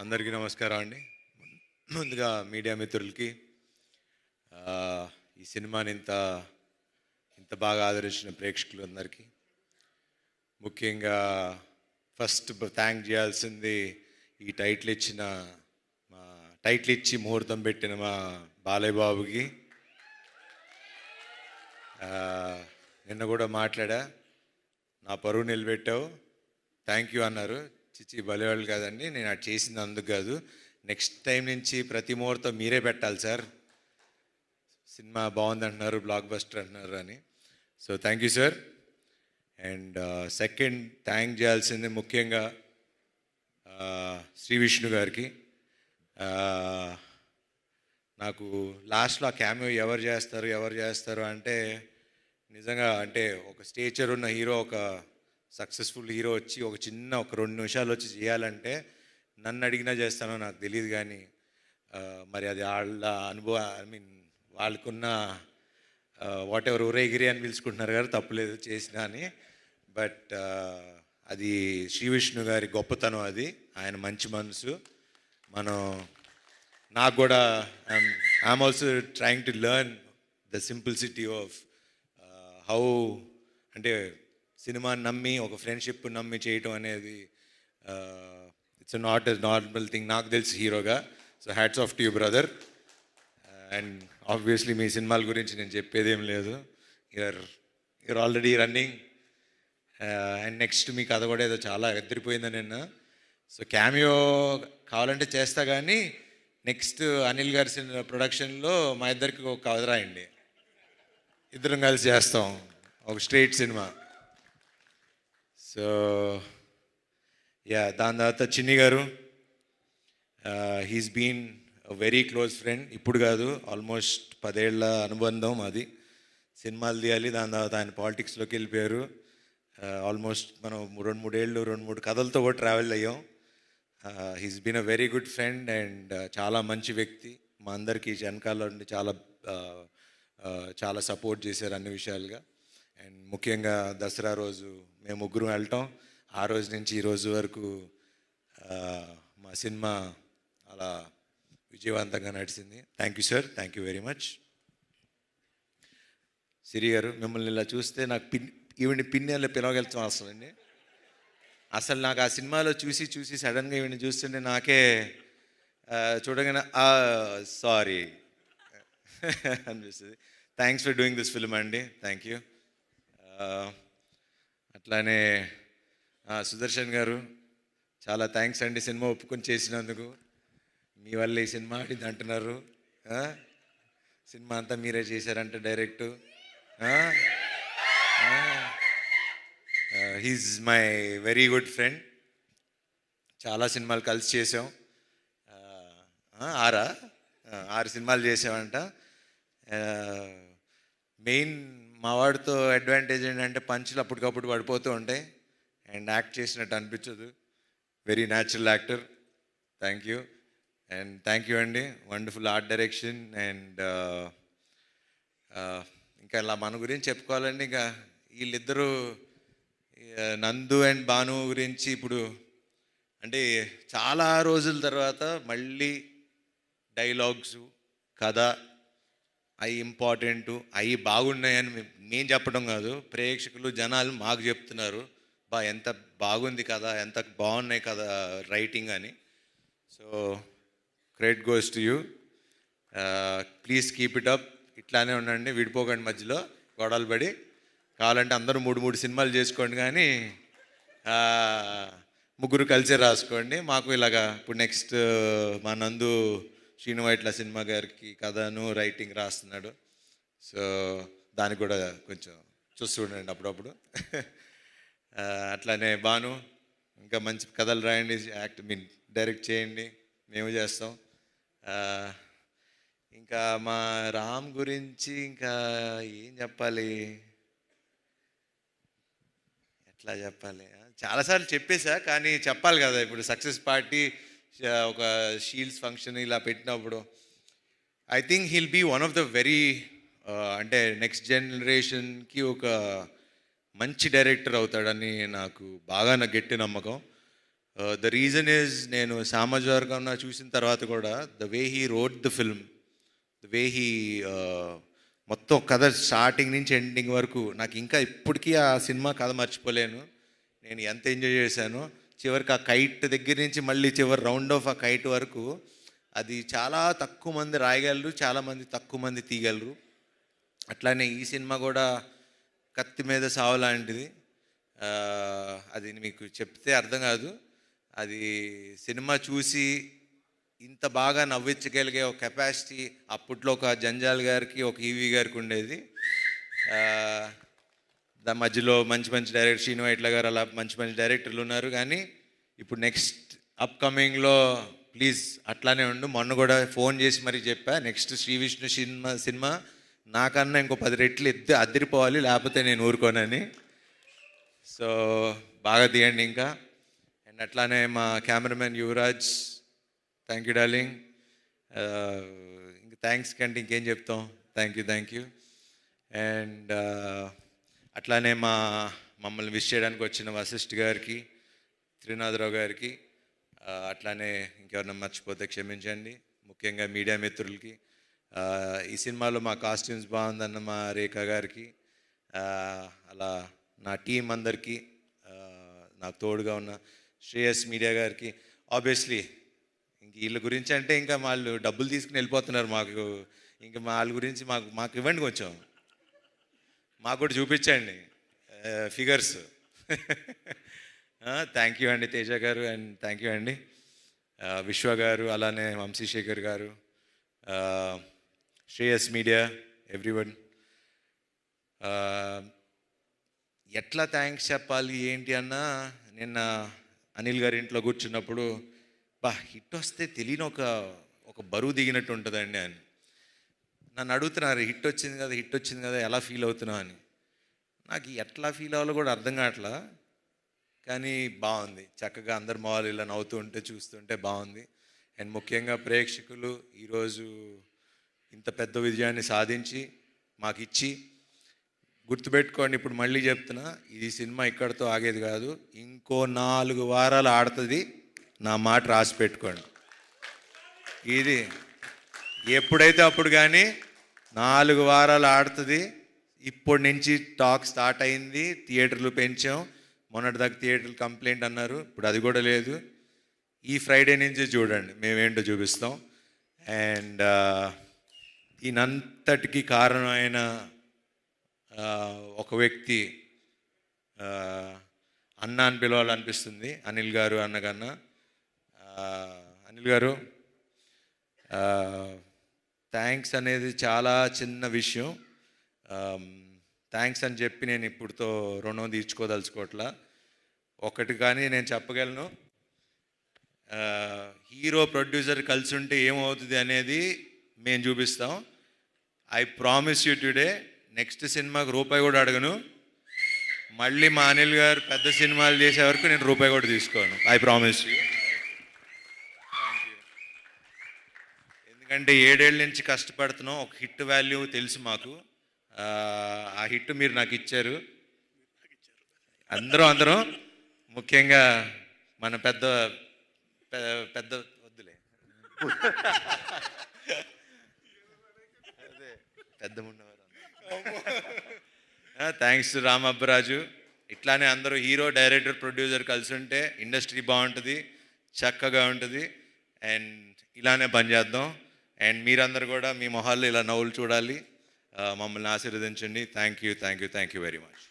అందరికీ నమస్కారం అండి. ముందుగా మీడియా మిత్రులకి ఈ సినిమాని ఇంత ఇంత బాగా ఆదరించిన ప్రేక్షకులందరికీ ముఖ్యంగా ఫస్ట్ థ్యాంక్ చేయాల్సింది ఈ టైటిల్ ఇచ్చిన మా టైటిల్ ఇచ్చి ముహూర్తం పెట్టిన మా బాలయ్య బాబుకి. నిన్న కూడా మాట్లాడా, నా పరువు నిలబెట్టావు, థ్యాంక్ యూ అన్నారు. చిచ్చి బలివాళ్ళు కాదండి, నేను అది చేసింది అందుకు కాదు, నెక్స్ట్ టైం నుంచి ప్రతి ముహూర్తం మీరే పెట్టాలి సార్, సినిమా బాగుంది అంటున్నారు, బ్లాక్ బస్టర్ అంటున్నారు అని. So thank you sir. And second thank చేయాల్సింది ముఖ్యంగా శ్రీ విష్ణు గారికి. నాకు లాస్ట్లో ఆ క్యామియో ఎవరు చేస్తారు అంటే నిజంగా అంటే ఒక స్టేచర్ ఉన్న హీరో, ఒక సక్సెస్ఫుల్ హీరో వచ్చి ఒక 2 నిమిషాలు వచ్చి చేయాలంటే నన్ను అడిగినా చేస్తానో నాకు తెలియదు, కానీ మరి అది వాళ్ళ అనుభవం, ఐ మీన్ వాళ్ళకున్న వాట్ ఎవర్ ఊరేగిరి అని పిలుచుకుంటున్నారు కదా, తప్పులేదు చేసినా అని. బట్ అది శ్రీ విష్ణు గారి గొప్పతనం, అది ఆయన మంచి మనసు. నాకు కూడా I'm also trying to learn the simplicity of how, అంటే సినిమాని నమ్మి ఒక ఫ్రెండ్షిప్ నమ్మి చేయటం అనేది it's not a normal thing నాకు తెలిసి హీరోగా. So hats off to you brother. And obviously మీ సినిమాల గురించి నేను చెప్పేదేం లేదు, you're already running. And next మీ కథ కూడా ఏదో చాలా ఎదిరిపోయిందని నిన్న. సో క్యామియో కావాలంటే చేస్తా, కానీ నెక్స్ట్ అనిల్ గారి ప్రొడక్షన్లో మా ఇద్దరికి ఒక కథ రాయండి, ఇద్దరం కలిసి చేస్తాం ఒక స్ట్రైట్ సినిమా. సో దాని తర్వాత Chinni garu, he's been very close friend, ఇప్పుడు కాదు ఆల్మోస్ట్ 10 ఏళ్ల అనుబంధం అది. సినిమాలు తీయాలి, దాని తర్వాత ఆయన పాలిటిక్స్లోకి వెళ్ళిపోయారు. ఆల్మోస్ట్ మనం 2-3 ఏళ్ళు 2-3 కథలతో కూడా ట్రావెల్ అయ్యాం. He's been a very good friend and చాలా మంచి వ్యక్తి. మా అందరికీ వెనకాల నుండి చాలా సపోర్ట్ చేశారు అన్ని విషయాలుగా. అండ్ ముఖ్యంగా దసరా రోజు మేము ముగ్గురం వెళ్ళటం, ఆ రోజు నుంచి ఈ రోజు వరకు మా సినిమా అలా విజయవంతంగా నడిచింది. Thank you sir, thank you very much. Siri garu, మిమ్మల్ని ఇలా చూస్తే నాకు ఈవిని పిన్నెల్లో పిలవగలుగుతాం అసలండి. అసలు నాకు ఆ సినిమాలో చూసి సడన్గా ఈవిని చూస్తుంటే నాకే చూడగానే సారీ అనిపిస్తుంది. Thanks for doing this film అండి, థ్యాంక్ యూ. అట్లానే సుదర్శన్ గారు, చాలా థ్యాంక్స్ అండి సినిమా ఒప్పుకొని చేసినందుకు. మీ వల్ల ఈ సినిమా ఆడింది అంటున్నారు, సినిమా అంతా మీరే చేశారంట direct. He's my very good friend, చాలా సినిమాలు కలిసి చేసాం. 6 సినిమాలు చేసామంట. మెయిన్ మా వాడితో అడ్వాంటేజ్ ఏంటంటే పంచులు అప్పటికప్పుడు పడిపోతూ ఉంటాయి అండ్ యాక్ట్ చేసినట్టు అనిపించదు. Very natural actor, thank you. And thank you అండి, వండర్ఫుల్ ఆర్ట్ డైరెక్షన్. అండ్ ఇంకా ఇలా మన గురించి చెప్పుకోవాలండి, ఇంకా వీళ్ళిద్దరూ నందు అండ్ భాను గురించి ఇప్పుడు అంటే చాలా రోజుల తర్వాత మళ్ళీ డైలాగ్స్, కథ అవి ఇంపార్టెంటు, అవి బాగున్నాయని మేము చెప్పడం కాదు, ప్రేక్షకులు జనాలు మాకు చెప్తున్నారు, ఎంత బాగుంది కదా, ఎంత బాగున్నాయి కదా రైటింగ్ అని. So credit goes to you. Please keep it up, ఇట్లానే ఉండండి, విడిపోకండి మధ్యలో గొడవలు పడి. కావాలంటే అందరూ 3 సినిమాలు చేసుకోండి, కానీ ముగ్గురు కలిసే రాసుకోండి. మాకు ఇలాగా ఇప్పుడు నెక్స్ట్ మా నందు శ్రీనువైట్ల సినిమా గారికి కథను రైటింగ్ రాస్తున్నాడు. సో దానికి కూడా కొంచెం చూస్తూ ఉండండి అప్పుడప్పుడు. అట్లానే భాను, ఇంకా మంచి కథలు రాయండి, డైరెక్ట్ చేయండి, మేము చేస్తాం. ఇంకా మా రామ్ గురించి ఇంకా ఏం చెప్పాలి, ఎట్లా చెప్పాలి, చాలాసార్లు చెప్పేశా, కానీ చెప్పాలి కదా. ఇప్పుడు సక్సెస్ పార్టీ ఒక షీల్డ్స్ ఫంక్షన్ ఇలా పెట్టినప్పుడు I think he'll be one of the very అంటే నెక్స్ట్ జనరేషన్కి ఒక మంచి డైరెక్టర్ అవుతాడని నాకు గట్టి నమ్మకం. ద రీజన్ ఈజ్ నేను సామాజిక చూసిన తర్వాత కూడా the way he wrote the film, the way he మొత్తం కథ స్టార్టింగ్ నుంచి ఎండింగ్ వరకు నాకు ఇంకా ఇప్పటికీ ఆ సినిమా కథ మర్చిపోలేను. నేను ఎంత ఎంజాయ్ చేశానో. చివరికి ఆ కైట్ దగ్గర నుంచి మళ్ళీ చివరి రౌండ్ ఆఫ్ ఆ కైట్ వరకు అది చాలా తక్కువ మంది రాయగలరు, చాలామంది తక్కువ మంది తీయగలరు. అట్లానే ఈ సినిమా కూడా కత్తి మీద సావు లాంటిది. అది మీకు చెప్తే అర్థం కాదు. అది సినిమా చూసి ఇంత బాగా నవ్వించగలిగే ఒక కెపాసిటీ అప్పట్లో ఒక జంజాల్ గారికి, ఒక ఈవీ గారికి ఉండేది. దాని మధ్యలో మంచి మంచి డైరెక్టర్ శ్రీను వైట్ల గారు, అలా మంచి మంచి డైరెక్టర్లు ఉన్నారు. కానీ ఇప్పుడు నెక్స్ట్ అప్కమింగ్లో ప్లీజ్ అట్లానే ఉండు. మొన్న కూడా ఫోన్ చేసి మరీ చెప్పా, నెక్స్ట్ శ్రీ విష్ణు సినిమా నాకన్నా ఇంకో 10 రెట్లు అద్దరిపోవాలి, లేకపోతే నేను ఊరుకోనని. సో బాగా తీయండి ఇంకా. అండ్ అట్లానే మా cameraman Yuvraj, thank you darling. ఇంక థ్యాంక్స్ కంటే ఇంకేం చెప్తాం. Thank you. అండ్ అట్లానే మమ్మల్ని విష్ చేయడానికి వచ్చిన వశిష్ఠ్ గారికి, త్రినాథరావు గారికి, అట్లానే ఇంకెవరన్నా మర్చిపోతే క్షమించండి. ముఖ్యంగా మీడియా మిత్రులకి, ఈ సినిమాలో మా కాస్ట్యూమ్స్ బాగుందన్న మా రేఖ గారికి, అలా నా టీం అందరికీ, నాకు తోడుగా ఉన్న శ్రేయస్ మీడియా గారికి. ఆబ్వియస్లీ ఇంక వీళ్ళ గురించి అంటే ఇంకా వాళ్ళు డబ్బులు తీసుకుని వెళ్ళిపోతున్నారు. మాకు ఇంకా వాళ్ళ గురించి మాకు ఇవ్వండి, కొంచెం మాకు కూడా చూపించండి ఫిగర్స్. థ్యాంక్ యూ అండి తేజ గారు, అండ్ థ్యాంక్ యూ అండి విశ్వ గారు, అలానే వంశీశేఖర్ గారు, శ్రేయస్ మీడియా, ఎవ్రీవన్. ఎట్లా థ్యాంక్స్ చెప్పాలి ఏంటి అన్నా, నిన్న అనిల్ గారి ఇంట్లో కూర్చున్నప్పుడు హిట్ వస్తే తెలియని ఒక బరువు దిగినట్టు ఉంటుందండి అని నన్ను అడుగుతున్నారు. హిట్ వచ్చింది కదా ఎలా ఫీల్ అవుతున్నావు అని. నాకు ఎట్లా ఫీల్ అవ్వాలో కూడా అర్థం కావట్లా. కానీ బాగుంది, చక్కగా అందరు మొహాలు ఇలా నవ్వుతూ ఉంటే చూస్తుంటే బాగుంది. అండ్ ముఖ్యంగా ప్రేక్షకులు ఈరోజు ఇంత పెద్ద విజయాన్ని సాధించి మాకు ఇచ్చి, గుర్తుపెట్టుకోండి, ఇప్పుడు మళ్ళీ చెప్తున్నా, ఇది సినిమా ఇక్కడితో ఆగేది కాదు, ఇంకో 4 వారాలు ఆడుతుంది. నా మాట రాసి పెట్టుకోండి. ఇది ఎప్పుడైతే అప్పుడు, కానీ 4 వారాలు ఆడుతుంది. ఇప్పటి నుంచి టాక్ స్టార్ట్ అయింది. థియేటర్లు పెంచాం. మొన్నటిదాకా థియేటర్లు కంప్లైంట్ అన్నారు, ఇప్పుడు అది కూడా లేదు. ఈ ఫ్రైడే నుంచి చూడండి, మేమేంటో చూపిస్తాం. అండ్ దీనంతటికి కారణమైన ఒక వ్యక్తి, అన్న అని పిలవాలనిపిస్తుంది, అనిల్ గారు అన్నకన్నా. అనిల్ గారు, థ్యాంక్స్ అనేది చాలా చిన్న విషయం. థ్యాంక్స్ అని చెప్పి నేను ఇప్పుడుతో రుణం తీర్చుకోదలుచుకోవట్లా. ఒకటి కానీ నేను చెప్పగలను, హీరో ప్రొడ్యూసర్ కలిసి ఉంటే ఏమవుతుంది అనేది మేము చూపిస్తాం. I promise you today, next సినిమాకి రూపాయి కూడా అడగను. మళ్ళీ మా అనిల్ గారు పెద్ద సినిమాలు చేసే వరకు నేను రూపాయి కూడా తీసుకోను. I promise you. ఎందుకంటే 7 ఏళ్ళ నుంచి కష్టపడుతున్నాం. ఒక హిట్ వాల్యూ తెలుసు మాకు. ఆ హిట్ మీరు నాకు ఇచ్చారు. అందరం ముఖ్యంగా మన పెద్ద వద్దులే, పెద్ద ఉన్నవారు. Thanks to Ramabbaraju. ఇట్లానే అందరూ హీరో, డైరెక్టర్, ప్రొడ్యూసర్ కలిసి ఉంటే ఇండస్ట్రీ బాగుంటుంది, చక్కగా ఉంటుంది. అండ్ ఇలానే పనిచేద్దాం. అండ్ మీరందరూ కూడా మీ మొహాల్లో ఇలా నవ్వులు చూడాలి. మమ్మల్ని ఆశీర్వదించండి. Thank you very much.